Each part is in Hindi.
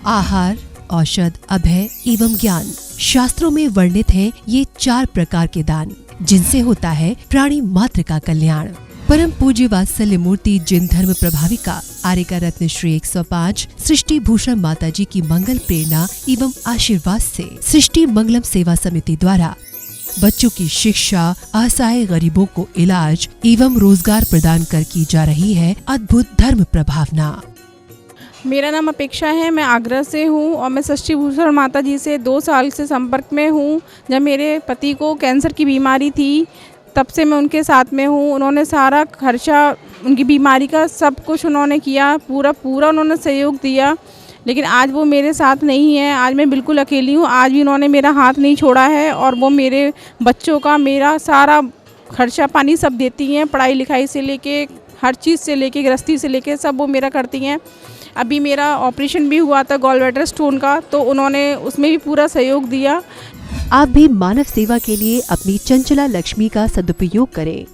आहार, औषध, अभय एवं ज्ञान। शास्त्रों में वर्णित हैं ये 4 प्रकार के दान, जिनसे होता है प्राणी मात्र का कल्याण। परम पूज्य वात्सल्य मूर्ति जिन धर्म प्रभाविका आर्यका रत्न श्री 105 सृष्टि भूषण माता जी की मंगल प्रेरणा एवं आशीर्वाद से सृष्टि मंगलम सेवा समिति द्वारा बच्चों की शिक्षा, असहाय गरीबों को इलाज एवं रोजगार प्रदान कर की जा रही है अद्भुत धर्म प्रभावना। मेरा नाम अपेक्षा है, मैं आगरा से हूँ और मैं सृष्टि भूषण माता जी से 2 साल से संपर्क में हूँ। जब मेरे पति को कैंसर की बीमारी थी तब से मैं उनके साथ में हूँ। उन्होंने सारा खर्चा उनकी बीमारी का सब कुछ उन्होंने किया, पूरा उन्होंने सहयोग दिया। लेकिन आज वो मेरे साथ नहीं है, आज मैं बिल्कुल अकेली हूँ। आज भी उन्होंने मेरा हाथ नहीं छोड़ा है और वो मेरे बच्चों का मेरा सारा खर्चा पानी सब देती हैं, पढ़ाई लिखाई से लेके हर चीज़ से लेके गृहस्थी से लेके सब वो मेरा करती हैं। अभी मेरा ऑपरेशन भी हुआ था गॉल ब्लैडर स्टोन का, तो उन्होंने उसमें भी पूरा सहयोग दिया। आप भी मानव सेवा के लिए अपनी चंचला लक्ष्मी का सदुपयोग करें।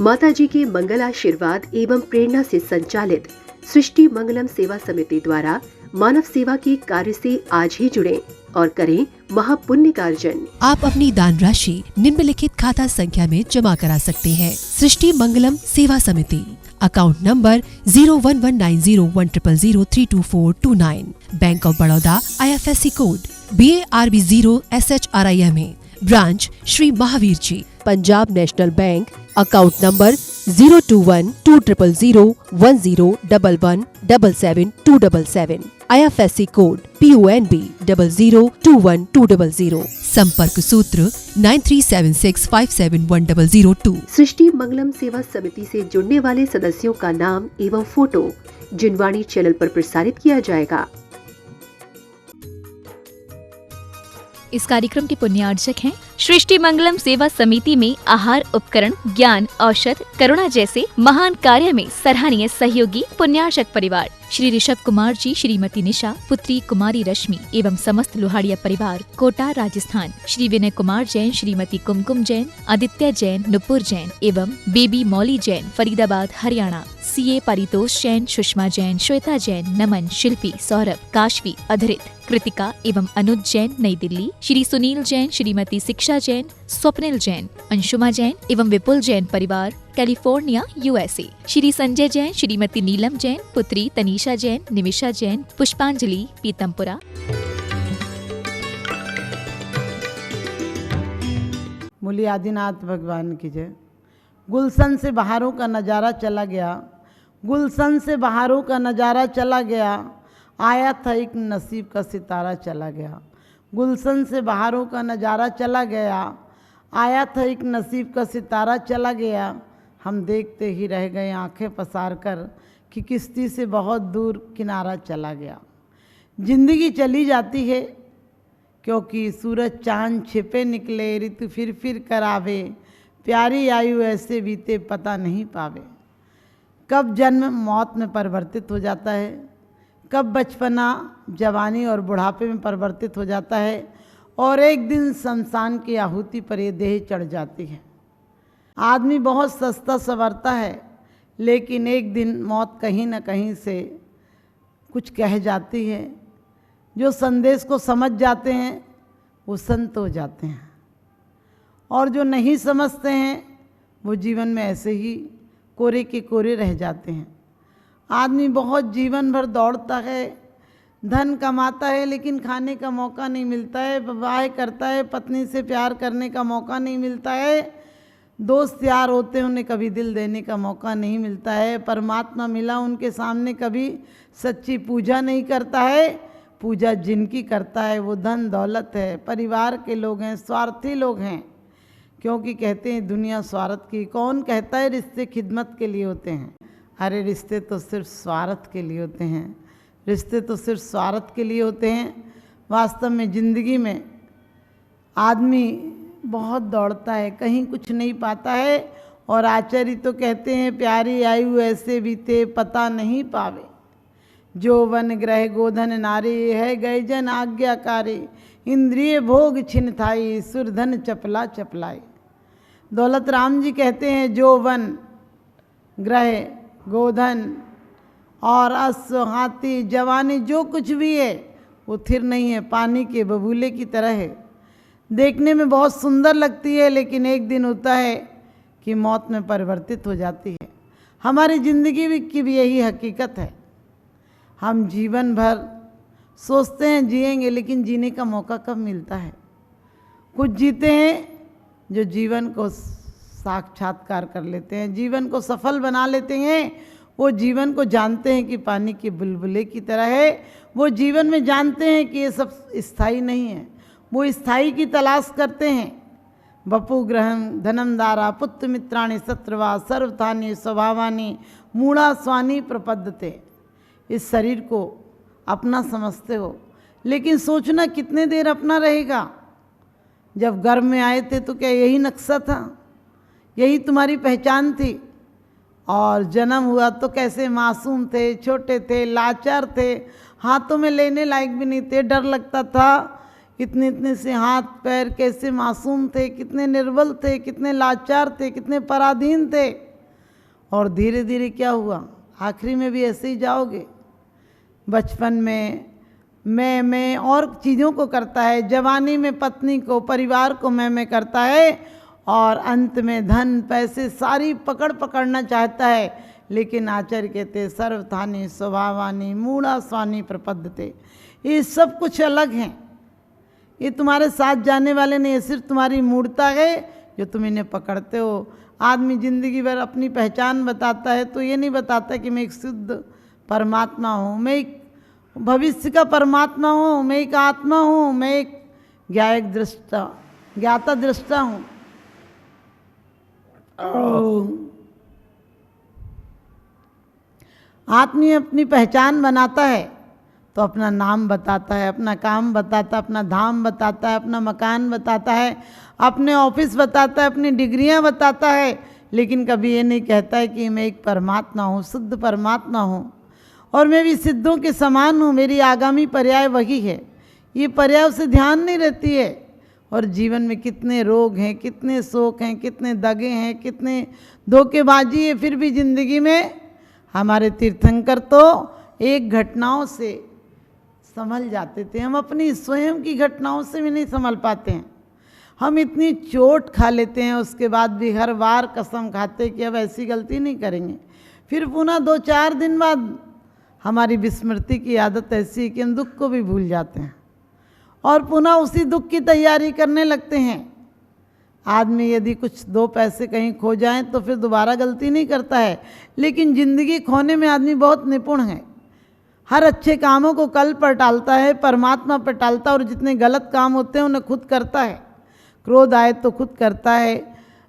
माता जी के मंगल आशीर्वाद एवं प्रेरणा से संचालित सृष्टि मंगलम सेवा समिति द्वारा मानव सेवा के कार्य से आज ही जुड़ें और करें महापुण्य का अर्जन। आप अपनी दान राशि निम्नलिखित खाता संख्या में जमा करा सकते हैं। सृष्टि Mangalam Seva Samiti, account number 01190100032429, Bank of Baroda, IFSC code BARB 0 SHRIMA, branch Shri Mahavir ji, Punjab national bank, account number 021200101177 IFSC code PONB 0021200, संपर्क सूत्र 9376571002। सृष्टि मंगलम सेवा समिति से जुड़ने वाले सदस्यों का नाम एवं फोटो जिनवाणी चैनल पर प्रसारित किया जाएगा। इस कार्यक्रम के पुण्यार्जक हैं सृष्टि मंगलम सेवा समिति में आहार उपकरण, ज्ञान, औषध, करुणा जैसे महान कार्य में सराहनीय सहयोगी पुण्यार्जक परिवार श्री ऋषभ कुमार जी, श्रीमती निशा, पुत्री कुमारी रश्मि एवं समस्त लोहाड़िया परिवार, कोटा, राजस्थान। श्री विनय कुमार जैन, श्रीमती कुमकुम जैन, आदित्य जैन, नुपुर जैन एवं बेबी मौली जैन, फरीदाबाद, हरियाणा। CA परितोष जैन, सुषमा जैन, श्वेता जैन, नमन, शिल्पी, सौरभ, काशवी, अधरित, कृतिका एवं अनुज जैन, नई दिल्ली। श्री सुनील जैन, श्रीमती शिक्षा जैन, स्वप्निल जैन, अंशुमा जैन एवं विपुल जैन परिवार, कैलिफोर्निया, USA। श्री संजय जैन, श्रीमती नीलम जैन, पुत्री तनीषा जैन, निमिषा जैन, पुष्पांजलि, पीतमपुरा। मूली आदिनाथ भगवान की जय। गुलशन से बहारों का नज़ारा चला गया, गुलशन से बहारों का नज़ारा चला गया, आया था एक नसीब का सितारा चला गया। गुलशन से बहारों का नज़ारा चला गया, आया था एक नसीब का सितारा चला गया। हम देखते ही रह गए आंखें पसार कर कि किश्ती से बहुत दूर किनारा चला गया। जिंदगी चली जाती है क्योंकि सूरज चांद छिपे निकले, ऋतु फिर कर आवे, प्यारी आयु ऐसे बीते पता नहीं पावे। कब जन्म मौत में परिवर्तित हो जाता है, कब बचपना जवानी और बुढ़ापे में परिवर्तित हो जाता है, और एक दिन शमशान की आहुति पर ये देह चढ़ जाती है। आदमी बहुत सस्ता संवरता है, लेकिन एक दिन मौत कहीं न कहीं से कुछ कह जाती है। जो संदेश को समझ जाते हैं वो संत हो जाते हैं, और जो नहीं समझते हैं वो जीवन में ऐसे ही कोरे के कोरे रह जाते हैं। आदमी बहुत जीवन भर दौड़ता है, धन कमाता है, लेकिन खाने का मौका नहीं मिलता है, विवाह करता है, पत्नी से प्यार करने का मौका नहीं मिलता है, दोस्त यार होते हैं उन्हें कभी दिल देने का मौका नहीं मिलता है, परमात्मा मिला उनके सामने कभी सच्ची पूजा नहीं करता है। पूजा जिनकी करता है वो धन दौलत है, परिवार के लोग हैं, स्वार्थी लोग हैं, क्योंकि कहते हैं दुनिया स्वार्थ की। कौन कहता है रिश्ते खिदमत के लिए होते हैं? अरे रिश्ते तो सिर्फ स्वार्थ के लिए होते हैं, रिश्ते तो सिर्फ स्वार्थ के लिए होते हैं। वास्तव में ज़िंदगी में आदमी बहुत दौड़ता है, कहीं कुछ नहीं पाता है, और आचार्य तो कहते हैं प्यारी आयु ऐसे बीते पता नहीं पावे। जो वन ग्रह गोधन नारी है गए जन आज्ञाकारी, इंद्रिय भोग छिन थाई सुरधन चपला चपलाई। दौलत राम जी कहते हैं जो वन ग्रह गोधन और अश्व, हाथी, जवानी जो कुछ भी है वो थिर नहीं है, पानी के बबूले की तरह है। देखने में बहुत सुंदर लगती है, लेकिन एक दिन होता है कि मौत में परिवर्तित हो जाती है। हमारी ज़िंदगी की भी यही हकीकत है। हम जीवन भर सोचते हैं जिएंगे, लेकिन जीने का मौका कब मिलता है। कुछ जीते हैं जो जीवन को साक्षात्कार कर लेते हैं, जीवन को सफल बना लेते हैं। वो जीवन को जानते हैं कि पानी के बुलबुले की तरह है। वो जीवन में जानते हैं कि ये सब स्थायी नहीं है, वो स्थायी की तलाश करते हैं। बपु ग्रहम धनम दारा पुत्र मित्राणी शत्रुवा सर्वथानी स्वभावानी मूढ़ा स्वानी प्रपद्यते। इस शरीर को अपना समझते हो, लेकिन सोचना कितने देर अपना रहेगा। जब गर्भ में आए थे तो क्या यही नक्शा था, यही तुम्हारी पहचान थी? और जन्म हुआ तो कैसे मासूम थे, छोटे थे, लाचार थे, हाथों में लेने लायक भी नहीं थे, डर लगता था। इतने इतने से हाथ पैर, कैसे मासूम थे, कितने निर्बल थे, कितने लाचार थे, कितने पराधीन थे। और धीरे धीरे क्या हुआ, आखिरी में भी ऐसे ही जाओगे। बचपन में मैं और चीज़ों को करता है, जवानी में पत्नी को, परिवार को मैं करता है, और अंत में धन पैसे सारी पकड़ना चाहता है। लेकिन आचार्य कहते सर्वथानी स्वभावानी मूढ़ा स्वानी प्रपद्यते। ये सब कुछ अलग हैं, ये तुम्हारे साथ जाने वाले नहीं, ये सिर्फ तुम्हारी मूढ़ता है जो तुम इन्हें पकड़ते हो। आदमी जिंदगी भर अपनी पहचान बताता है तो ये नहीं बताता कि मैं एक शुद्ध परमात्मा हूँ, मैं एक भविष्य का परमात्मा हूँ, मैं एक आत्मा हूँ, मैं एक ज्ञाता दृष्टा हूँ। आदमी अपनी पहचान बनाता है तो अपना नाम बताता है, अपना काम बताता है, अपना धाम बताता है, अपना मकान बताता है, अपने ऑफिस बताता है, अपनी डिग्रियां बताता है, लेकिन कभी ये नहीं कहता है कि मैं एक परमात्मा हूँ, शुद्ध परमात्मा हूँ, और मैं भी सिद्धों के समान हूँ, मेरी आगामी पर्याय वही है। ये पर्याय से ध्यान नहीं रहती है। और जीवन में कितने रोग हैं, कितने शोक हैं, कितने दगे हैं, कितने धोखेबाजी है, फिर भी ज़िंदगी में हमारे तीर्थंकर तो एक घटनाओं से संभल जाते थे। हम अपनी स्वयं की घटनाओं से भी नहीं संभल पाते हैं। हम इतनी चोट खा लेते हैं, उसके बाद भी हर बार कसम खाते कि अब ऐसी गलती नहीं करेंगे। फिर पुनः 2-4 दिन बाद हमारी विस्मृति की आदत ऐसी है कि हम दुख को भी भूल जाते हैं और पुनः उसी दुख की तैयारी करने लगते हैं। आदमी यदि कुछ 2 पैसे कहीं खो जाएं तो फिर दोबारा गलती नहीं करता है, लेकिन ज़िंदगी खोने में आदमी बहुत निपुण है। हर अच्छे कामों को कल पर टालता है, परमात्मा पर टालता है, और जितने गलत काम होते हैं उन्हें खुद करता है। क्रोध आए तो खुद करता है,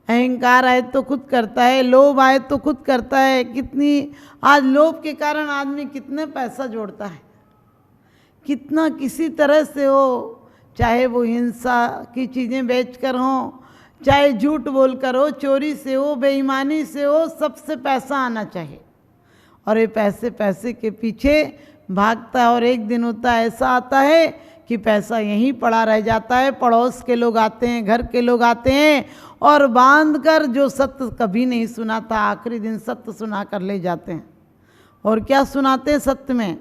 अहंकार आए तो खुद करता है, लोभ आए तो खुद करता है। कितनी आज लोभ के कारण आदमी कितने पैसा जोड़ता है, कितना किसी तरह से हो, चाहे वो हिंसा की चीज़ें बेचकर हों, चाहे झूठ बोलकर हो, चोरी से हो, बेईमानी से हो, सबसे पैसा आना चाहिए। और ये पैसे के पीछे भागता है, और एक दिन होता है ऐसा आता है कि पैसा यहीं पड़ा रह जाता है। पड़ोस के लोग आते हैं, घर के लोग आते हैं और बांध कर जो सत्य कभी नहीं सुना था, आखिरी दिन सत्य सुना कर ले जाते हैं। और क्या सुनाते हैं सत्य में?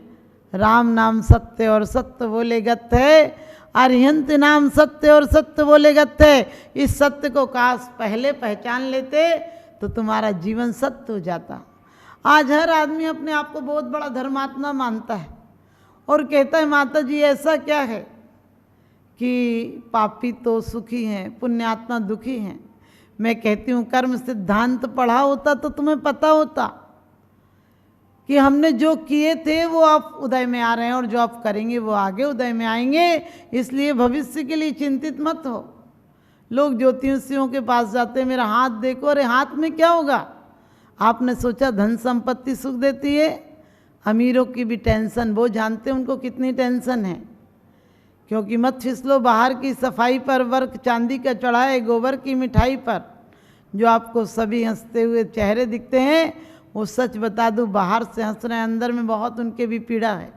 राम नाम सत्य और सत्य बोले गत है, अरिहंत नाम सत्य और सत्य बोले गत है। इस सत्य को काश पहले पहचान लेते तो तुम्हारा जीवन सत्य हो जाता। आज हर आदमी अपने आप को बहुत बड़ा धर्मात्मा मानता है और कहता है माता जी ऐसा क्या है कि पापी तो सुखी हैं, पुण्यात्मा दुखी हैं। मैं कहती हूँ कर्म सिद्धांत पढ़ा होता तो तुम्हें पता होता कि हमने जो किए थे वो आप उदय में आ रहे हैं और जो आप करेंगे वो आगे उदय में आएंगे। इसलिए भविष्य के लिए चिंतित मत हो। लोग ज्योतिषियों के पास जाते हैं, मेरा हाथ देखो, अरे हाथ में क्या होगा? आपने सोचा धन संपत्ति सुख देती है? अमीरों की भी टेंशन, वो जानते हैं उनको कितनी टेंशन है। क्योंकि मत फिसलो बाहर की सफाई पर, वर्क चांदी का चढ़ाए गोबर की मिठाई पर। जो आपको सभी हंसते हुए चेहरे दिखते हैं वो सच बता दूं बाहर से हंस रहे हैं, अंदर में बहुत उनके भी पीड़ा है।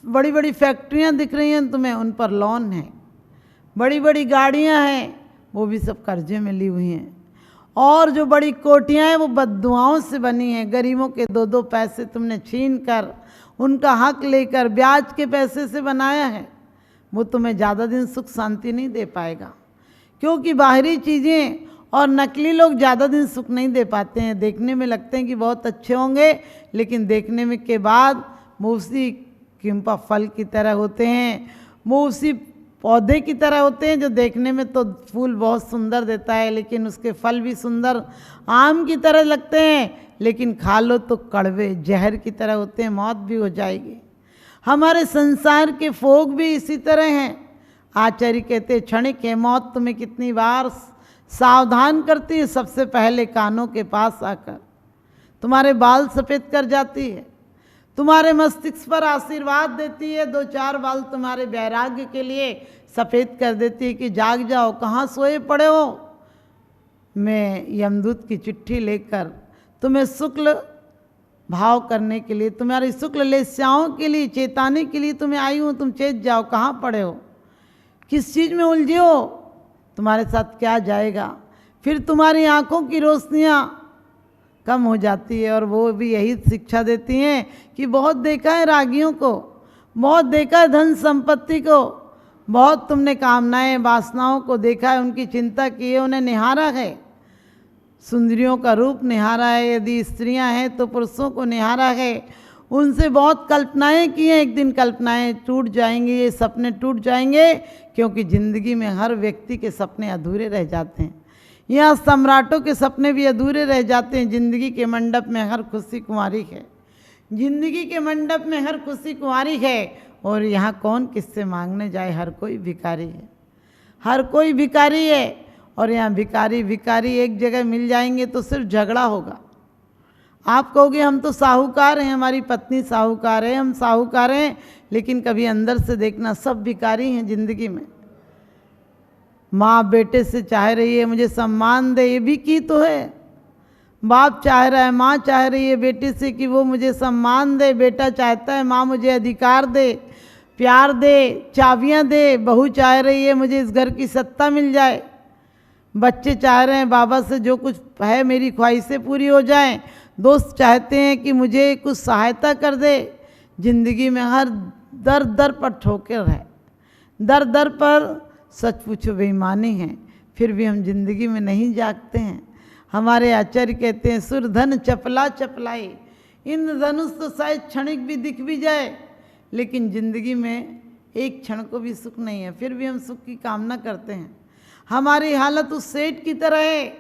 बड़ी बड़ी फैक्ट्रियां दिख रही हैं तुम्हें, उन पर लोन है। बड़ी बड़ी गाड़ियां हैं, वो भी सब कर्जे में ली हुई हैं। और जो बड़ी कोठियाँ हैं वो बद्दुआओं से बनी हैं। गरीबों के 2-2 पैसे तुमने छीन कर, उनका हक लेकर ब्याज के पैसे से बनाया है। वो तुम्हें ज़्यादा दिन सुख शांति नहीं दे पाएगा, क्योंकि बाहरी चीज़ें और नकली लोग ज़्यादा दिन सुख नहीं दे पाते हैं। देखने में लगते हैं कि बहुत अच्छे होंगे, लेकिन देखने में के बाद वो उसी किंपा फल की तरह होते हैं, वो उसी पौधे की तरह होते हैं जो देखने में तो फूल बहुत सुंदर देता है, लेकिन उसके फल भी सुंदर आम की तरह लगते हैं, लेकिन खा लो तो कड़वे जहर की तरह होते हैं, मौत भी हो जाएगी। हमारे संसार के भोग भी इसी तरह हैं। आचार्य कहते हैं क्षणिक है मौत, तुम्हें कितनी बार सावधान करती है। सबसे पहले कानों के पास आकर तुम्हारे बाल सफ़ेद कर जाती है, तुम्हारे मस्तिष्क पर आशीर्वाद देती है, 2-4 बाल तुम्हारे वैराग्य के लिए सफ़ेद कर देती है कि जाग जाओ, कहाँ सोए पड़े हो। मैं यमदूत की चिट्ठी लेकर तुम्हें शुक्ल भाव करने के लिए, तुम्हारी शुक्ल लेस्याओं के लिए चेताने के लिए तुम्हें आई हूँ। तुम चेत जाओ, कहाँ पड़े हो, किस चीज़ में उलझे हो, तुम्हारे साथ क्या जाएगा। फिर तुम्हारी आँखों की रोशनियाँ कम हो जाती है, और वो भी यही शिक्षा देती हैं कि बहुत देखा है रागियों को, बहुत देखा है धन संपत्ति को, बहुत तुमने कामनाएं वासनाओं को देखा है, उनकी चिंता की है, उन्हें निहारा है, सुंदरियों का रूप निहारा है, यदि स्त्रियां हैं तो पुरुषों को निहारा है, उनसे बहुत कल्पनाएं की हैं। एक दिन कल्पनाएं टूट जाएंगी, ये सपने टूट जाएंगे, क्योंकि ज़िंदगी में हर व्यक्ति के सपने अधूरे रह जाते हैं। यहाँ सम्राटों के सपने भी अधूरे रह जाते हैं। जिंदगी के मंडप में हर खुशी कुंवारी है, जिंदगी के मंडप में हर खुशी कुंवारी है, और यहाँ कौन किससे मांगने जाए, हर कोई भिखारी है, हर कोई भिखारी है। और यहाँ भिखारी भिखारी एक जगह मिल जाएंगे तो सिर्फ झगड़ा होगा। आप कहोगे हम तो साहूकार हैं, हमारी पत्नी साहूकार है, हम साहूकार हैं, लेकिन कभी अंदर से देखना सब भिखारी हैं ज़िंदगी में। माँ बेटे से चाह रही है मुझे सम्मान दे, ये भी की तो है। बाप चाह रहा है, माँ चाह रही है बेटे से कि वो मुझे सम्मान दे, बेटा चाहता है माँ मुझे अधिकार दे, प्यार दे, चाबियाँ दे। बहू चाह रही है मुझे इस घर की सत्ता मिल जाए। बच्चे चाह रहे हैं बाबा से जो कुछ है मेरी ख्वाहिशें पूरी हो जाएं। दोस्त चाहते हैं कि मुझे कुछ सहायता कर दे। ज़िंदगी में हर दर दर पर ठोकर है, दर दर पर सच पूछो बेईमानी है, फिर भी हम जिंदगी में नहीं जागते हैं। हमारे आचार्य कहते हैं सुर धन चपला चपलाई, इंद्र धनुष तो शायद क्षणिक भी दिख भी जाए, लेकिन ज़िंदगी में एक क्षण को भी सुख नहीं है, फिर भी हम सुख की कामना करते हैं। हमारी हालत उस सेठ की तरह है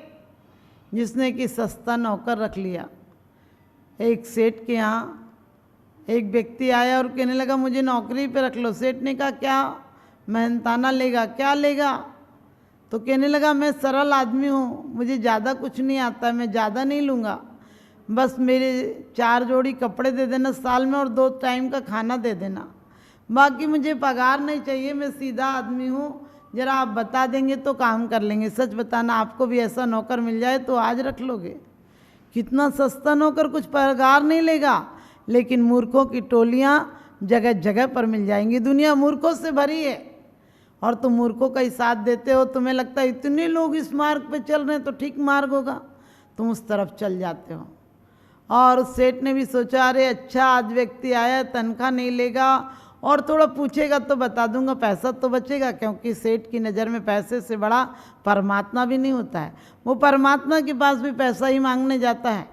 जिसने कि सस्ता नौकर रख लिया। एक सेठ के यहाँ एक व्यक्ति आया और कहने लगा मुझे नौकरी पे रख लो। सेठ ने कहा क्या मेहनताना लेगा, क्या लेगा? तो कहने लगा मैं सरल आदमी हूँ, मुझे ज़्यादा कुछ नहीं आता, मैं ज़्यादा नहीं लूँगा, बस मेरे 4 जोड़ी कपड़े दे देना साल में और 2 टाइम का खाना दे देना, बाकी मुझे पगार नहीं चाहिए, मैं सीधा आदमी हूँ, ज़रा आप बता देंगे तो काम कर लेंगे। सच बताना, आपको भी ऐसा नौकर मिल जाए तो आज रख लोगे? कितना सस्ता नौकर, कुछ पगार नहीं लेगा, लेकिन मूर्खों की टोलियाँ जगह जगह पर मिल जाएंगी। दुनिया मूर्खों से भरी है और तुम मूर्खों का ही साथ देते हो। तुम्हें लगता है इतने लोग इस मार्ग पे चल रहे हैं तो ठीक मार्ग होगा, तुम उस तरफ चल जाते हो। और उस सेठ ने भी सोचा अरे अच्छा आज व्यक्ति आया, तनख्वाह नहीं लेगा और थोड़ा पूछेगा तो बता दूंगा, पैसा तो बचेगा, क्योंकि सेठ की नज़र में पैसे से बड़ा परमात्मा भी नहीं होता है। वो परमात्मा के पास भी पैसा ही मांगने जाता है,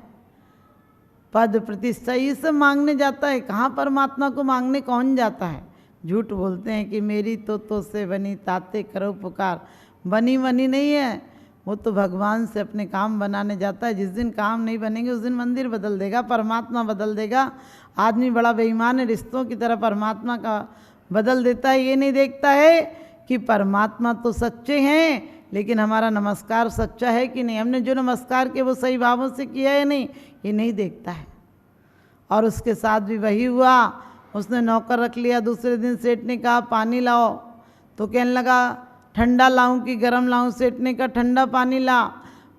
पद प्रतिष्ठा ये सब मांगने जाता है। कहाँ परमात्मा को मांगने कौन जाता है? झूठ बोलते हैं कि मेरी तो से बनी ताते करो पुकार, बनी बनी नहीं है, वो तो भगवान से अपने काम बनाने जाता है। जिस दिन काम नहीं बनेंगे उस दिन मंदिर बदल देगा, परमात्मा बदल देगा। आदमी बड़ा बेईमान है, रिश्तों की तरह परमात्मा का बदल देता है। ये नहीं देखता है कि परमात्मा तो सच्चे हैं, लेकिन हमारा नमस्कार सच्चा है कि नहीं, हमने जो नमस्कार किया वो सही भावों से किया है नहीं, ये नहीं देखता है। और उसके साथ भी वही हुआ, उसने नौकर रख लिया। दूसरे दिन सेठ ने कहा पानी लाओ, तो कहने लगा ठंडा लाऊं कि गर्म लाऊं? सेठ ने कहा ठंडा पानी ला।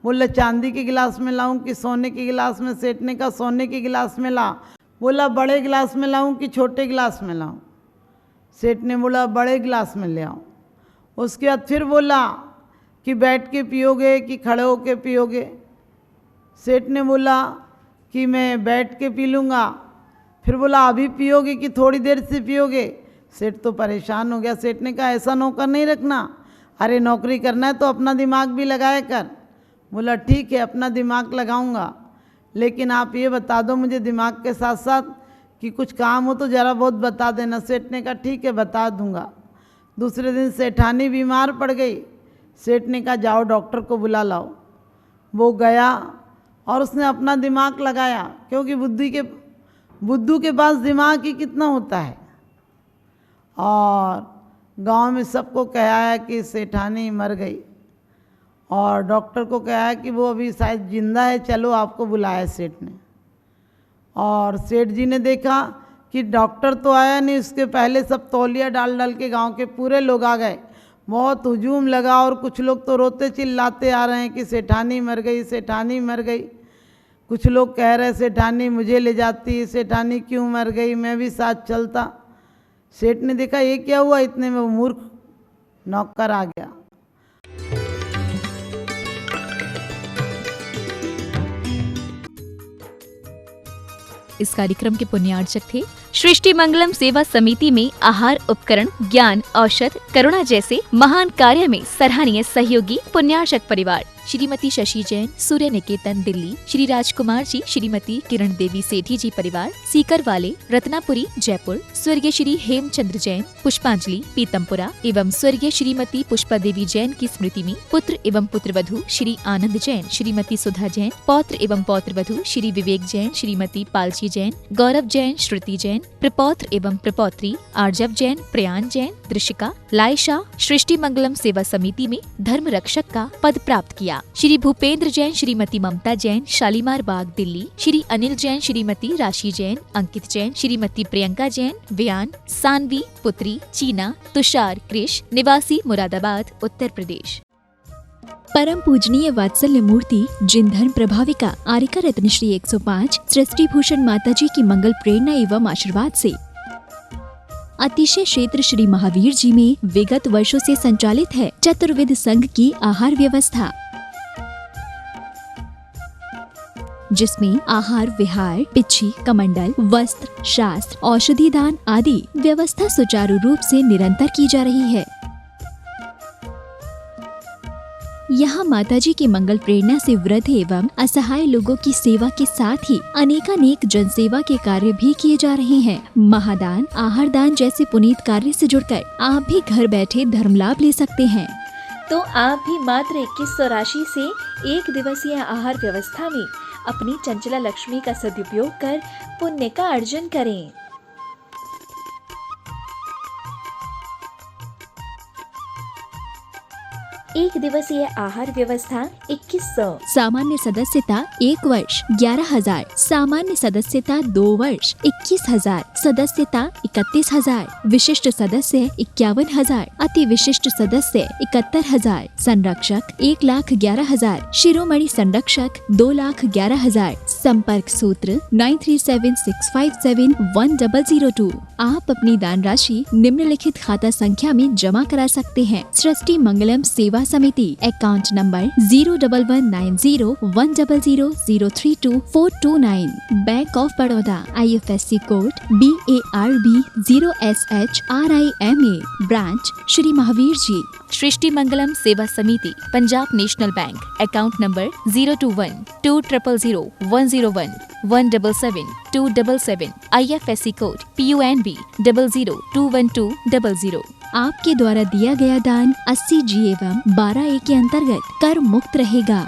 बोला चांदी के गिलास में लाऊं कि सोने के गिलास में? सेठ ने कहा सोने के गिलास में ला। बोला बड़े गिलास में लाऊं कि छोटे गिलास में लाऊं? सेठ ने बोला बड़े गिलास में ले आओ। उसके बाद फिर बोला कि बैठ के पियोगे कि खड़े होके पियोगे। सेठ ने बोला कि मैं बैठ के पी लूँगा। फिर बोला अभी पियोगे कि थोड़ी देर से पियोगे। सेठ तो परेशान हो गया। सेठ ने कहा ऐसा नौकर नहीं रखना, अरे नौकरी करना है तो अपना दिमाग भी लगाया कर। बोला ठीक है अपना दिमाग लगाऊंगा, लेकिन आप ये बता दो मुझे दिमाग के साथ साथ कि कुछ काम हो तो ज़रा बहुत बता देना। सेठ ने कहा ठीक है बता दूंगा। दूसरे दिन सेठानी बीमार पड़ गई। सेठ ने कहा जाओ डॉक्टर को बुला लाओ। वो गया और उसने अपना दिमाग लगाया, क्योंकि बुद्धू के पास दिमाग ही कितना होता है। और गांव में सबको कहा है कि सेठानी मर गई, और डॉक्टर को कहा है कि वो अभी शायद जिंदा है, चलो आपको बुलाया सेठ ने। और सेठ जी ने देखा कि डॉक्टर तो आया नहीं, उसके पहले सब तौलिया डाल डाल के गांव के पूरे लोग आ गए। बहुत हुजूम लगा और कुछ लोग तो रोते चिल्लाते आ रहे हैं कि सेठानी मर गई, सेठानी मर गई। कुछ लोग कह रहे सेठानी मुझे ले जाती, सेठानी क्यों मर गई, मैं भी साथ चलता। सेठ ने देखा ये क्या हुआ, इतने में वो मूर्ख नौकर आ गया। इस कार्यक्रम के पुण्यार्चक थे सृष्टि मंगलम सेवा समिति में आहार उपकरण, ज्ञान, औषध, करुणा जैसे महान कार्य में सराहनीय सहयोगी पुण्यार्चक परिवार श्रीमती शशि जैन, सूर्य निकेतन दिल्ली, श्री राजकुमार जी, श्रीमती किरण देवी सेठी जी परिवार सीकर वाले, रत्नापुरी जयपुर, स्वर्गीय श्री हेमचंद्र जैन, पुष्पांजलि पीतमपुरा एवं स्वर्गीय श्रीमती पुष्पा देवी जैन की स्मृति में पुत्र एवं पुत्रवधू श्री आनंद जैन, श्रीमती सुधा जैन, पौत्र एवं पौत्रवधू श्री विवेक जैन, श्रीमती पालची जैन, गौरव जैन, श्रुति जैन, प्रपौत्र एवं प्रपौत्री आर्जव जैन, प्रयान जैन, दृशिका, लायशा सृष्टि मंगलम सेवा समिति में धर्म रक्षक का पद प्राप्त किया। श्री भूपेंद्र जैन, श्रीमती ममता जैन, शालीमार बाग दिल्ली, श्री अनिल जैन, श्रीमती राशि जैन, अंकित जैन, श्रीमती प्रियंका जैन, व्यान, सानवी, पुत्री चीना, तुषार कृष, निवासी मुरादाबाद, उत्तर प्रदेश। परम पूजनीय वात्सल्य मूर्ति जिन धर्म प्रभाविका आरिका रत्न श्री 105 सृष्टि भूषण माता जी की मंगल प्रेरणा एवं आशीर्वाद से अतिशय क्षेत्र श्री महावीर जी में विगत वर्षों से संचालित है चतुर्विध संघ की आहार व्यवस्था, जिसमें आहार विहार, पिच्छी, कमंडल, वस्त्र, शास्त्र, औषधि दान आदि व्यवस्था सुचारू रूप से निरंतर की जा रही है। यहाँ माताजी की मंगल प्रेरणा से वृद्ध एवं असहाय लोगों की सेवा के साथ ही अनेकानेक जनसेवा के कार्य भी किए जा रहे हैं। महादान, आहार दान जैसे पुनीत कार्य से जुड़कर आप भी घर बैठे धर्म लाभ ले सकते हैं। तो आप भी मात्र 2100 राशि से 1 दिवसीय आहार व्यवस्था में अपनी चंचला लक्ष्मी का सदुपयोग कर पुण्य का अर्जन करें। एक दिवसीय आहार व्यवस्था 2100। सामान्य सदस्यता 1 वर्ष 11,000, सामान्य सदस्यता 2 वर्ष 21,000, सदस्यता 31,000, विशिष्ट सदस्य 51,000, अति विशिष्ट सदस्य 71,000, संरक्षक 1,11,000, शिरोमणि संरक्षक 2,11,000। संपर्क सूत्र 9376571002। आप अपनी दान राशि निम्नलिखित खाता संख्या में जमा करा सकते हैं। सृष्टि Mangalam Seva Samiti, account number 011901000032429, bank of Baroda, IFSC code BARB 0SHRIMA, branch Shri Mahavir ji. Srishti Mangalam Seva Samiti, Punjab national bank, account number 021-2001-101-177-277, IFSC code PUNB 0021200। आपके द्वारा दिया गया दान 80G एवं 12A के अंतर्गत कर मुक्त रहेगा।